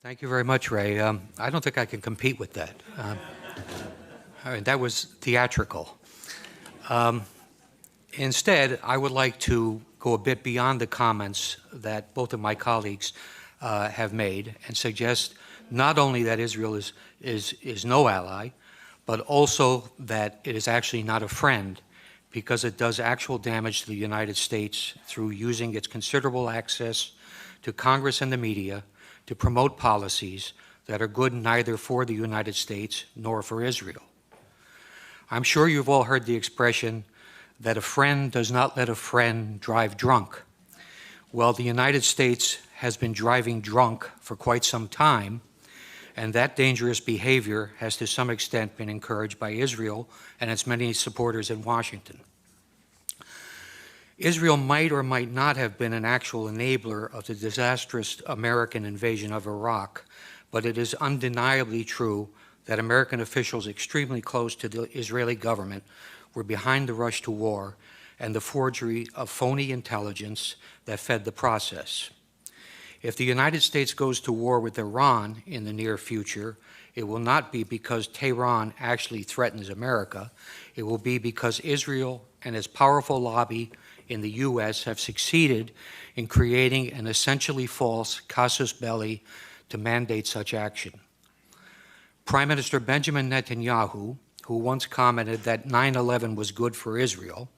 Thank you very much, Ray. I don't think I can compete with that. That was theatrical. Instead, I would like to go a bit beyond the comments that both of my colleagues have made and suggest not only that Israel is no ally, but also that it is actually not a friend, because it does actual damage to the United States through using its considerable access to Congress and the media to promote policies that are good neither for the United States nor for Israel. I'm sure you've all heard the expression that a friend does not let a friend drive drunk. Well, the United States has been driving drunk for quite some time, and that dangerous behavior has to some extent been encouraged by Israel and its many supporters in Washington. Israel might or might not have been an actual enabler of the disastrous American invasion of Iraq, but it is undeniably true that American officials extremely close to the Israeli government were behind the rush to war and the forgery of phony intelligence that fed the process. If the United States goes to war with Iran in the near future, it will not be because Tehran actually threatens America. It will be because Israel and its powerful lobby in the U.S. have succeeded in creating an essentially false casus belli to mandate such action. Prime Minister Benjamin Netanyahu, who once commented that 9/11 was good for Israel,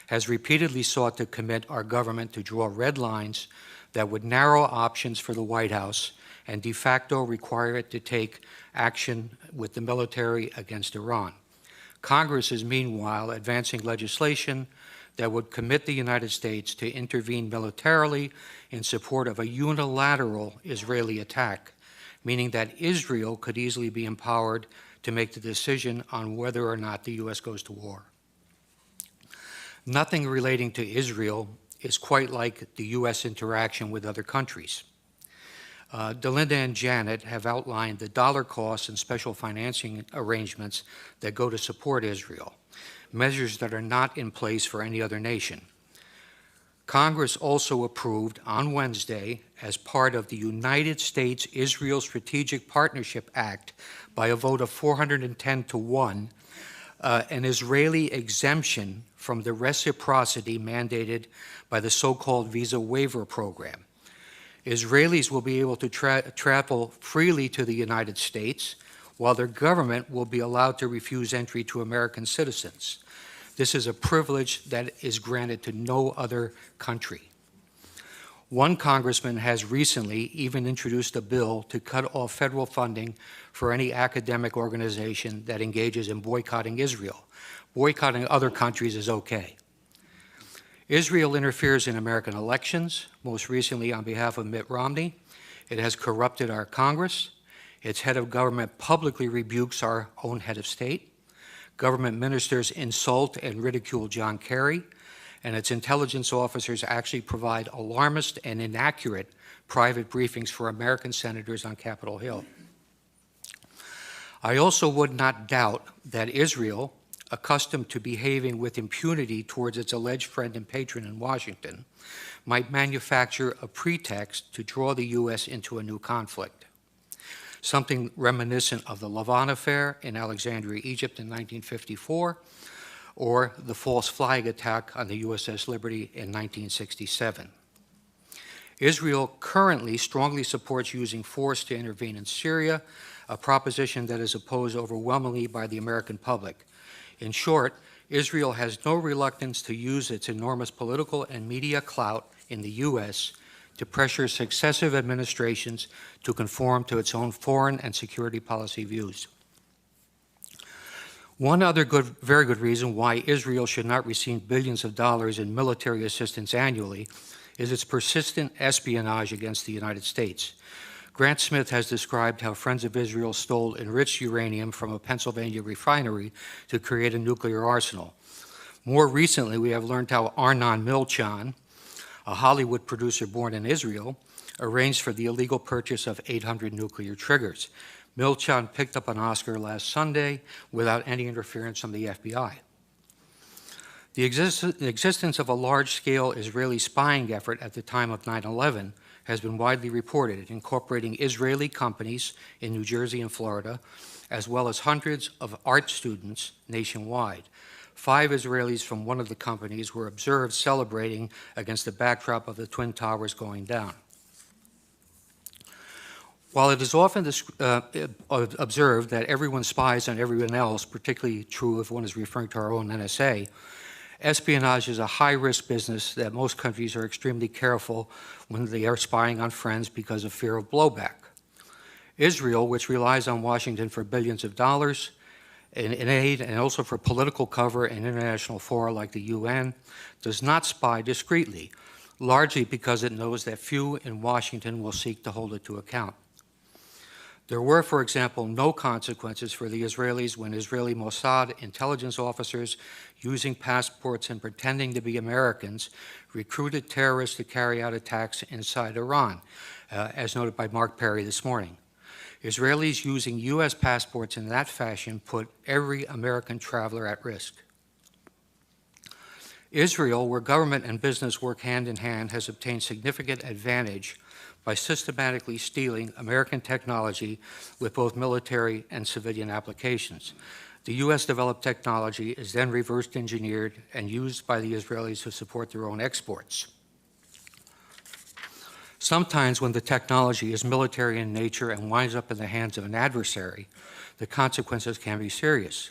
has repeatedly sought to commit our government to draw red lines that would narrow options for the White House and de facto require it to take action with the military against Iran. Congress is meanwhile advancing legislation that would commit the United States to intervene militarily in support of a unilateral Israeli attack, meaning that Israel could easily be empowered to make the decision on whether or not the U.S. goes to war. Nothing relating to Israel is quite like the U.S. interaction with other countries. Delinda and Janet have outlined the dollar costs and special financing arrangements that go to support Israel, measures that are not in place for any other nation. Congress also approved on Wednesday, as part of the United States-Israel Strategic Partnership Act by a vote of 410 to 1, an Israeli exemption from the reciprocity mandated by the so-called visa waiver program. Israelis will be able to travel freely to the United States, while their government will be allowed to refuse entry to American citizens. This is a privilege that is granted to no other country. One congressman has recently even introduced a bill to cut off federal funding for any academic organization that engages in boycotting Israel. Boycotting other countries is okay. Israel interferes in American elections, most recently on behalf of Mitt Romney. It has corrupted our Congress. Its head of government publicly rebukes our own head of state. Government ministers insult and ridicule John Kerry, and its intelligence officers actually provide alarmist and inaccurate private briefings for American senators on Capitol Hill. I also would not doubt that Israel, accustomed to behaving with impunity towards its alleged friend and patron in Washington, might manufacture a pretext to draw the U.S. into a new conflict, something reminiscent of the Lavon affair in Alexandria, Egypt in 1954, or the false flag attack on the USS Liberty in 1967. Israel currently strongly supports using force to intervene in Syria, a proposition that is opposed overwhelmingly by the American public. In short, Israel has no reluctance to use its enormous political and media clout in the U.S. to pressure successive administrations to conform to its own foreign and security policy views. One other very good reason why Israel should not receive billions of dollars in military assistance annually is its persistent espionage against the United States. Grant Smith has described how Friends of Israel stole enriched uranium from a Pennsylvania refinery to create a nuclear arsenal. More recently, we have learned how Arnon Milchan, a Hollywood producer born in Israel, arranged for the illegal purchase of 800 nuclear triggers. Milchan picked up an Oscar last Sunday without any interference from the FBI. The existence of a large-scale Israeli spying effort at the time of 9/11 has been widely reported, incorporating Israeli companies in New Jersey and Florida, as well as hundreds of art students nationwide. 5 Israelis from one of the companies were observed celebrating against the backdrop of the Twin Towers going down. While it is often observed that everyone spies on everyone else, particularly true if one is referring to our own NSA, espionage is a high-risk business that most countries are extremely careful when they are spying on friends because of fear of blowback. Israel, which relies on Washington for billions of dollars in aid and also for political cover in international fora like the UN, does not spy discreetly, largely because it knows that few in Washington will seek to hold it to account. There were, for example, no consequences for the Israelis when Israeli Mossad intelligence officers, using passports and pretending to be Americans, recruited terrorists to carry out attacks inside Iran, as noted by Mark Perry this morning. Israelis using U.S. passports in that fashion put every American traveler at risk. Israel, where government and business work hand in hand, has obtained significant advantage by systematically stealing American technology with both military and civilian applications. The U.S.-developed technology is then reverse engineered and used by the Israelis to support their own exports. Sometimes when the technology is military in nature and winds up in the hands of an adversary, the consequences can be serious.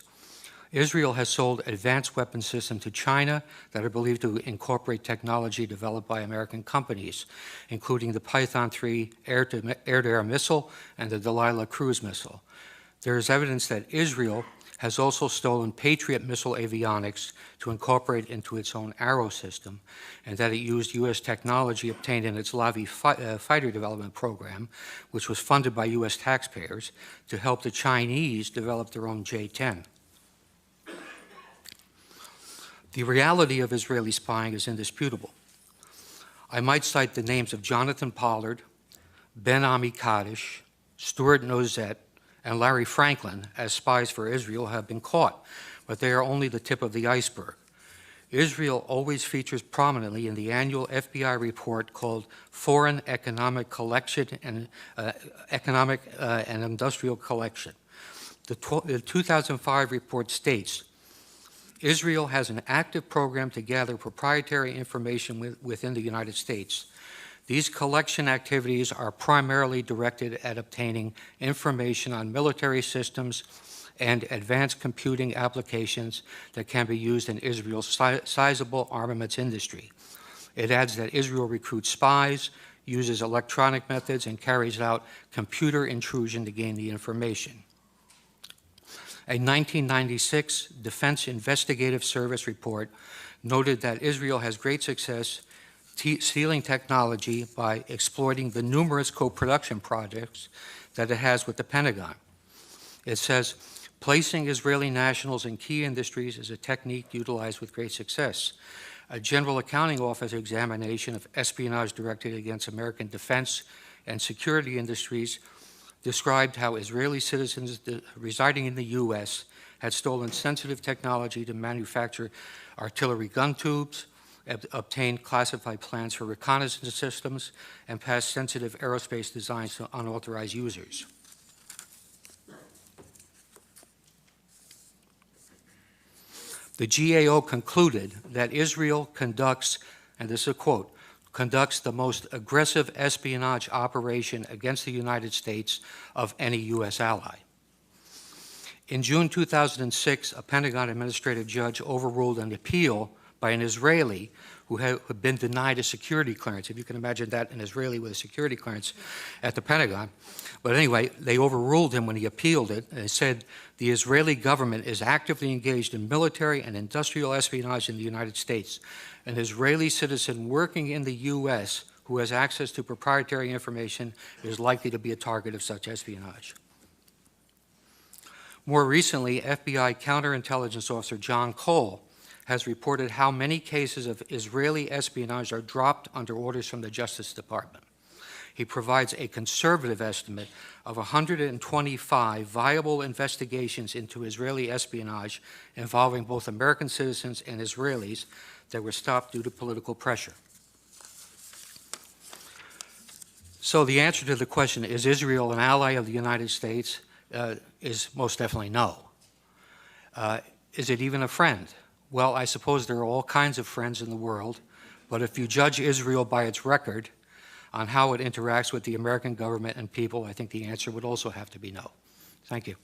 Israel has sold advanced weapon systems to China that are believed to incorporate technology developed by American companies, including the Python 3 air-to-air missile and the Delilah cruise missile. There is evidence that Israel has also stolen Patriot missile avionics to incorporate into its own Arrow system, and that it used U.S. technology obtained in its Lavi fighter development program, which was funded by U.S. taxpayers, to help the Chinese develop their own J-10. The reality of Israeli spying is indisputable. I might cite the names of Jonathan Pollard, Ben Ami Kaddish, Stuart Nozet, and Larry Franklin as spies for Israel have been caught, but they are only the tip of the iceberg. Israel always features prominently in the annual FBI report called Foreign Economic Collection and Economic and Industrial Collection. The 2005 report states, Israel has an active program to gather proprietary information within the United States. These collection activities are primarily directed at obtaining information on military systems and advanced computing applications that can be used in Israel's sizable armaments industry. It adds that Israel recruits spies, uses electronic methods, and carries out computer intrusion to gain the information. A 1996 Defense Investigative Service report noted that Israel has great success stealing technology by exploiting the numerous co-production projects that it has with the Pentagon. It says, placing Israeli nationals in key industries is a technique utilized with great success. A General Accounting Office examination of espionage directed against American defense and security industries described how Israeli citizens residing in the U.S. had stolen sensitive technology to manufacture artillery gun tubes, obtained classified plans for reconnaissance systems, and passed sensitive aerospace designs to unauthorized users. The GAO concluded that Israel conducts, and this is a quote, conducts the most aggressive espionage operation against the United States of any U.S. ally. In June 2006, a Pentagon administrative judge overruled an appeal by an Israeli who had been denied a security clearance. If you can imagine that, an Israeli with a security clearance at the Pentagon. But anyway, they overruled him when he appealed it, and said the Israeli government is actively engaged in military and industrial espionage in the United States. An Israeli citizen working in the U.S. who has access to proprietary information is likely to be a target of such espionage. More recently, FBI counterintelligence officer John Cole has reported how many cases of Israeli espionage are dropped under orders from the Justice Department. He provides a conservative estimate of 125 viable investigations into Israeli espionage involving both American citizens and Israelis that were stopped due to political pressure. So the answer to the question, is Israel an ally of the United States, is most definitely no. Is it even a friend? Well, I suppose there are all kinds of friends in the world, but if you judge Israel by its record on how it interacts with the American government and people, I think the answer would also have to be no. Thank you.